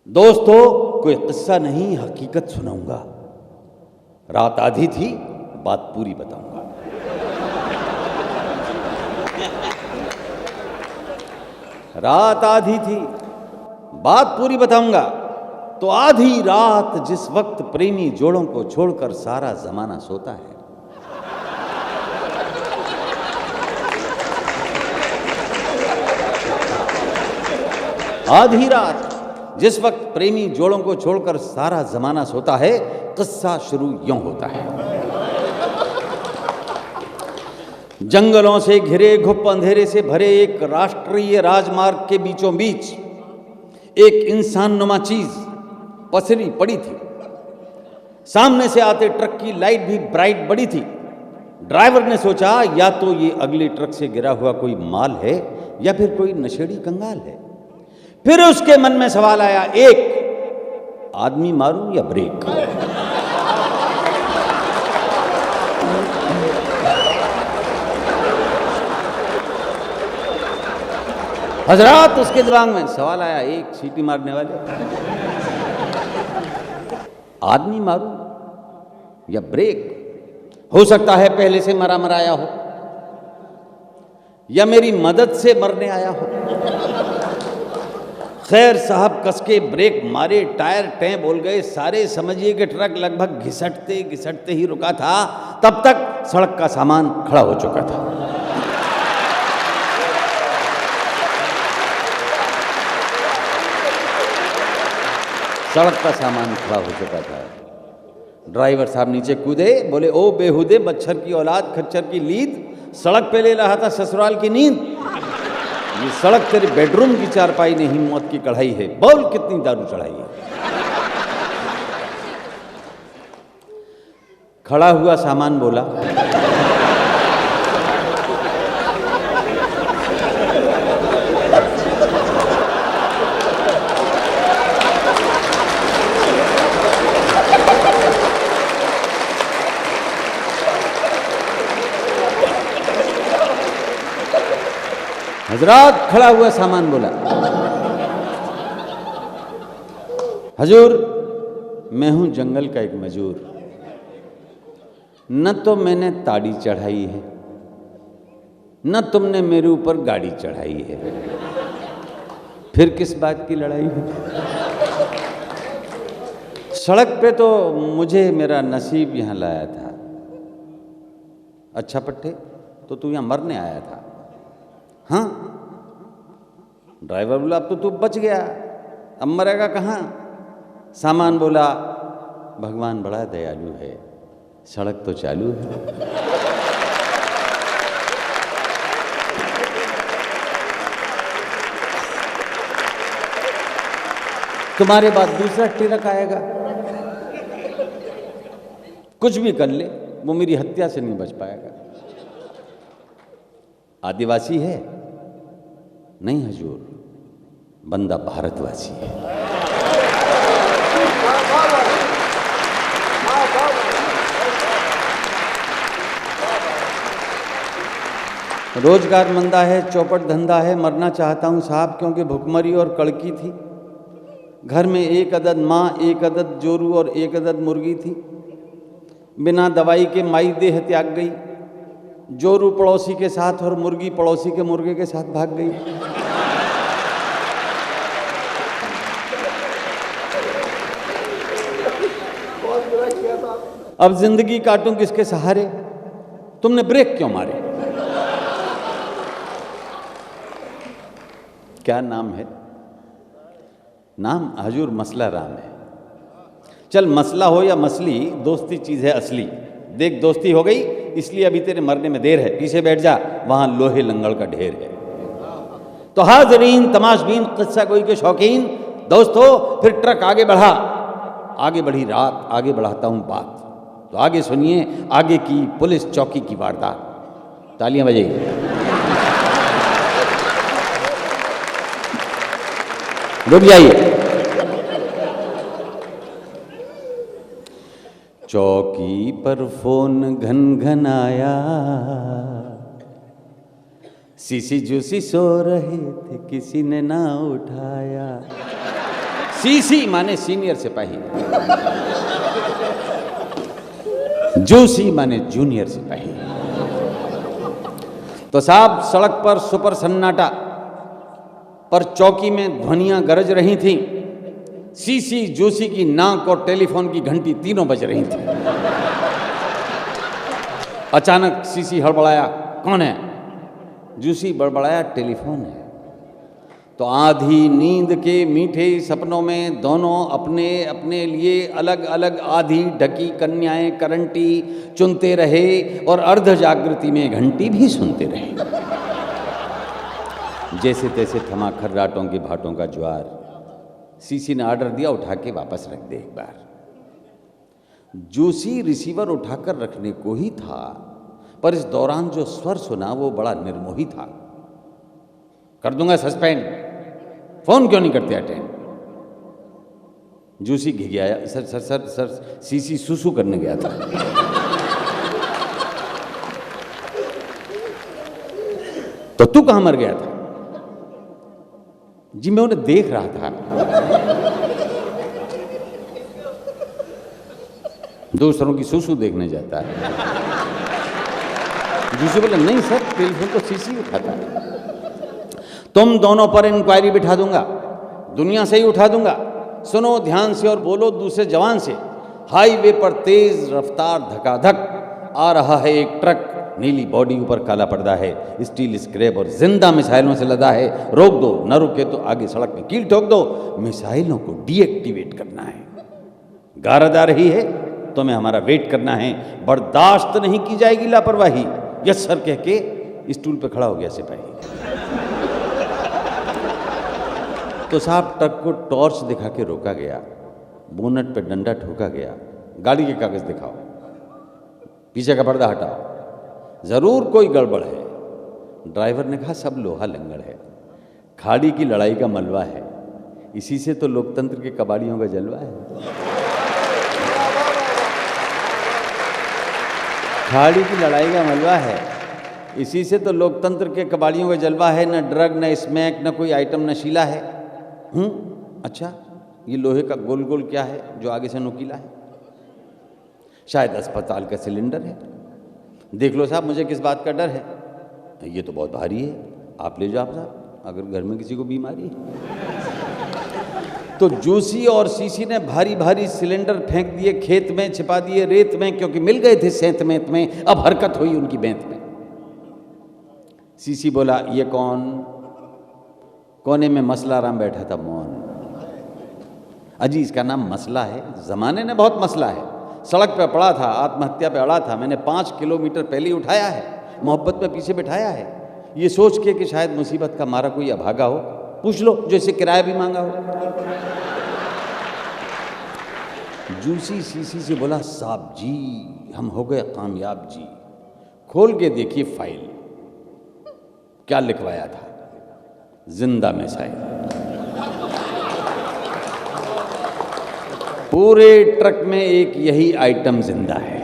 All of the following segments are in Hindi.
दोस्तों, कोई किस्सा नहीं, हकीकत सुनाऊंगा। रात आधी थी, बात पूरी बताऊंगा। रात आधी थी, बात पूरी बताऊंगा। तो आधी रात जिस वक्त प्रेमी जोड़ों को छोड़कर सारा जमाना सोता है, आधी रात जिस वक्त प्रेमी जोड़ों को छोड़कर सारा जमाना सोता है, किस्सा शुरू यूं होता है। जंगलों से घिरे घुप अंधेरे से भरे एक राष्ट्रीय राजमार्ग के बीचों बीच एक इंसान नुमा चीज पसरी पड़ी थी। सामने से आते ट्रक की लाइट भी ब्राइट बड़ी थी। ड्राइवर ने सोचा, या तो ये अगले ट्रक से गिरा हुआ कोई माल है या फिर कोई नशेड़ी कंगाल है। फिर उसके मन में सवाल आया, एक आदमी मारूं या ब्रेक। हजरात, उसके दिमाग में सवाल आया, एक सीटी मारने वाले, आदमी मारूं या ब्रेक। हो सकता है पहले से मरा मराया हो या मेरी मदद से मरने आया हो। खैर साहब कसके ब्रेक मारे, टायर टें बोल गए। सारे समझिए कि ट्रक लगभग घिसटते घिसटते ही रुका था। तब तक सड़क का सामान खड़ा हो चुका था। सड़क का सामान खड़ा हो चुका था। ड्राइवर साहब नीचे कूदे, बोले, ओ बेहुदे मच्छर की औलाद, खच्चर की लीद, सड़क पे ले रहा था ससुराल की नींद। ये सड़क तेरे बेडरूम की चारपाई नहीं, मौत की कढ़ाई है। बोल कितनी दारू चढ़ाई है। खड़ा हुआ सामान बोला, हजरात, खड़ा हुआ सामान बोला, हजूर, मैं हूं जंगल का एक मजूर। न तो मैंने ताड़ी चढ़ाई है, न तुमने मेरे ऊपर गाड़ी चढ़ाई है। फिर किस बात की लड़ाई है? सड़क पे तो मुझे मेरा नसीब यहां लाया था। अच्छा पट्टे, तो तू यहां मरने आया था? हाँ। ड्राइवर बोला, अब तो तू बच गया, अब मरेगा कहाँ? सामान बोला, भगवान बड़ा दयालु है, सड़क तो चालू है। तुम्हारे बाद दूसरा ट्रक आएगा, कुछ भी कर ले, वो मेरी हत्या से नहीं बच पाएगा। आदिवासी है? नहीं हजूर, बंदा भारतवासी है। रोजगार मंदा है, चौपट धंधा है, मरना चाहता हूं साहब, क्योंकि भुखमरी और कड़की थी। घर में एक अदद माँ, एक अदद जोरू और एक अदद मुर्गी थी। बिना दवाई के माई देह त्याग गई। जोरू पड़ोसी के साथ और मुर्गी पड़ोसी के मुर्गे के साथ भाग गई। अब जिंदगी काटूं किसके सहारे? तुमने ब्रेक क्यों मारे? क्या नाम है? नाम हजूर मसला राम है। चल, मसला हो या मसली, दोस्ती चीज है असली। देख, दोस्ती हो गई, इसलिए अभी तेरे मरने में देर है। पीछे बैठ जा, वहां लोहे लंगड़ का ढेर है। तो हाजरीन, तमाशबीन, किस्सा गोई के शौकीन दोस्तों, फिर ट्रक आगे बढ़ा। आगे बढ़ी रात, आगे बढ़ाता हूं बात। तो आगे सुनिए आगे की पुलिस चौकी की वारदात। तालियां बजाइए। रुक जाइए। चौकी पर फोन घन घन आया, सीसी जूसी सो रहे थे, किसी ने ना उठाया। सीसी माने सीनियर सिपाही, जूसी माने जूनियर सिपाही। तो साहब सड़क पर सुपर सन्नाटा, पर चौकी में ध्वनियां गरज रही थीं। सीसी जूसी की नाक और टेलीफोन की घंटी तीनों बज रही थी। अचानक सीसी हड़बड़ाया, कौन है? जूसी बड़बड़ाया, टेलीफोन है। तो आधी नींद के मीठे सपनों में दोनों अपने अपने लिए अलग अलग आधी ढकी कन्याएं करंटी चुनते रहे और अर्ध जागृति में घंटी भी सुनते रहे। जैसे तैसे थमा खर्राटों के भाटों का ज्वार। सीसी ने ऑर्डर दिया, उठा के वापस रख दे एक बार। जूसी रिसीवर उठाकर रखने को ही था, पर इस दौरान जो स्वर सुना वो बड़ा निर्मोही था। कर दूंगा सस्पेंड, फोन क्यों नहीं करते अटेंड? जूसी घिघियाया, सर सर सर सर सीसी सुसु करने गया था। तो तू कहां मर गया था? जी मैं उन्हें देख रहा था। दूसरों की सुसु देखने जाता है। जूसी बोला, नहीं सर, टेलीफोन तो सीसी उठाता है। तुम दोनों पर इंक्वायरी बिठा दूंगा, दुनिया से ही उठा दूंगा। सुनो ध्यान से और बोलो दूसरे जवान से। हाईवे पर तेज रफ्तार धकाधक आ रहा है एक ट्रक, नीली बॉडी, ऊपर काला पर्दा है, स्टील स्क्रैप और जिंदा मिसाइलों से लदा है। रोक दो, न रुके तो आगे सड़क में कील ठोक दो। मिसाइलों को डीएक्टिवेट करना है। गारद आ रही है, तुम्हें हमारा वेट करना है। बर्दाश्त नहीं की जाएगी लापरवाही। यस सर कह के स्टूल पे खड़ा हो गया सिपाही। तो साहब ट्रक को टॉर्च दिखा के रोका गया, बोनट पे डंडा ठोका गया। गाड़ी के कागज दिखाओ, पीछे का पर्दा हटाओ, जरूर कोई गड़बड़ है। ड्राइवर ने कहा, सब लोहा लंगड़ है, खाड़ी की लड़ाई का मलबा है, इसी से तो लोकतंत्र के कबाड़ियों का जलवा है। खाड़ी की लड़ाई का मलबा है, इसी से तो लोकतंत्र के कबाड़ियों का जलवा है। न ड्रग, न स्मैक, न कोई आइटम नशीला है। अच्छा, ये लोहे का गोल गोल क्या है जो आगे से नुकीला है? शायद अस्पताल का सिलेंडर है। देख लो साहब, मुझे किस बात का डर है? ये तो बहुत भारी है, आप ले जाओ साहब, अगर घर में किसी को बीमारी है। तो जूसी और सीसी ने भारी भारी सिलेंडर फेंक दिए खेत में, छिपा दिए रेत में, क्योंकि मिल गए थे सेंत मेत में। अब हरकत हुई उनकी बेंत में। सीसी बोला, ये कौन? कोने में मसला राम बैठा था, मौन। अजी, इसका नाम मसला है? जमाने ने बहुत मसला है। सड़क पे पड़ा था, आत्महत्या पे अड़ा था, मैंने 5 किलोमीटर पहले ही उठाया है, मोहब्बत में पीछे बिठाया है, ये सोच के कि शायद मुसीबत का मारा कोई अभागा हो। पूछ लो जो इसे किराया भी मांगा हो। जूसी सीसी से बोला, साहब जी हम हो गए कामयाब जी। खोल के देखिए फाइल, क्या लिखवाया था? जिंदा मिसाइल। पूरे ट्रक में एक यही आइटम जिंदा है।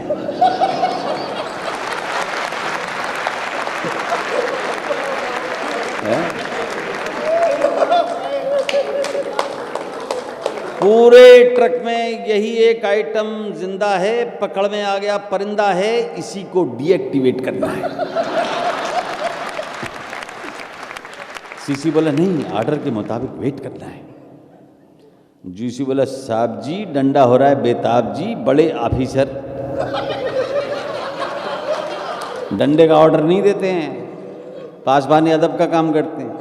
पूरे ट्रक में यही एक आइटम जिंदा है, पकड़ में आ गया परिंदा है, इसी को डीएक्टिवेट करना है। सीसी बोला, नहीं, ऑर्डर के मुताबिक वेट करना है। जूसी बोला, साहब जी डंडा हो रहा है बेताब जी, बड़े ऑफिसर डंडे का ऑर्डर नहीं देते हैं, पासबान अदब का काम करते हैं।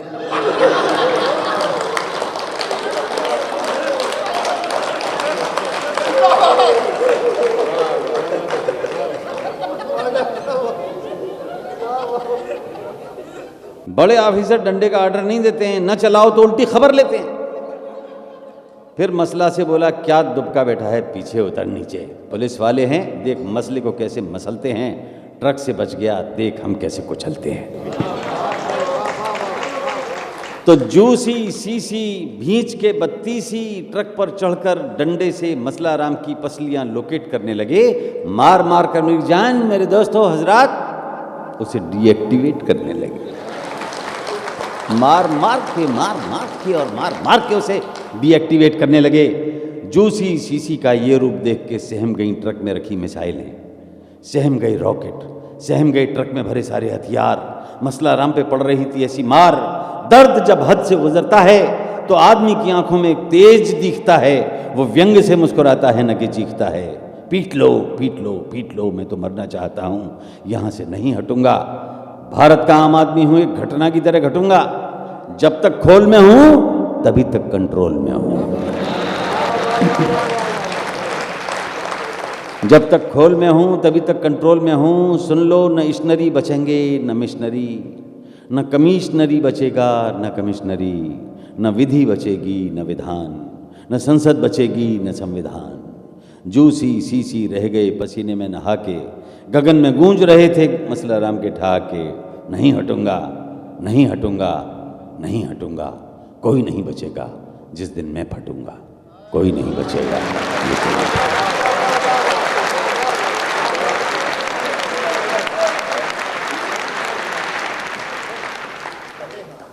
बड़े ऑफिसर डंडे का ऑर्डर नहीं देते हैं, न चलाओ तो उल्टी खबर लेते हैं। फिर मसला से बोला, क्या दुबका बैठा है, पीछे उतर नीचे, पुलिस वाले हैं, देख मसले को कैसे मसलते हैं। ट्रक से बच गया, देख हम कैसे कुचलते हैं। तो जूसी सीसी भींच के 32 ट्रक पर चढ़कर डंडे से मसला राम की पसलियां लोकेट करने लगे। मार मार कर मेरी जान, मेरे दोस्तों हजरात, उसे डीएक्टिवेट करने लगे। मार मार के और मार मार के उसे डीएक्टिवेट करने लगे। जूसी सीसी का ये रूप देख के सहम गई ट्रक में रखी मिसाइलें, सहम गए रॉकेट, सहम गए ट्रक में भरे सारे हथियार। मसला राम पे पड़ रही थी ऐसी मार। दर्द जब हद से गुजरता है तो आदमी की आंखों में तेज दिखता है, वो व्यंग से मुस्कुराता है न कि चीखता है। पीट लो पीट लो पीट लो, मैं तो मरना चाहता हूं, यहां से नहीं हटूंगा। भारत का आम आदमी हूं, एक घटना की तरह घटूंगा। जब तक खोल में हूं तभी तक कंट्रोल में हूं। जब तक खोल में हूं तभी तक कंट्रोल में हूं। सुन लो, न इशनरी बचेंगे न मिशनरी, न कमिश्नरी बचेगा न कमिश्नरी, न विधि बचेगी न विधान, न संसद बचेगी न संविधान। जूसी सीसी रह गए पसीने में नहा के, गगन में गूंज रहे थे मसला राम के ठहाके। नहीं हटूंगा नहीं हटूंगा नहीं हटूंगा, कोई नहीं बचेगा जिस दिन मैं फटूंगा, कोई नहीं बचेगा।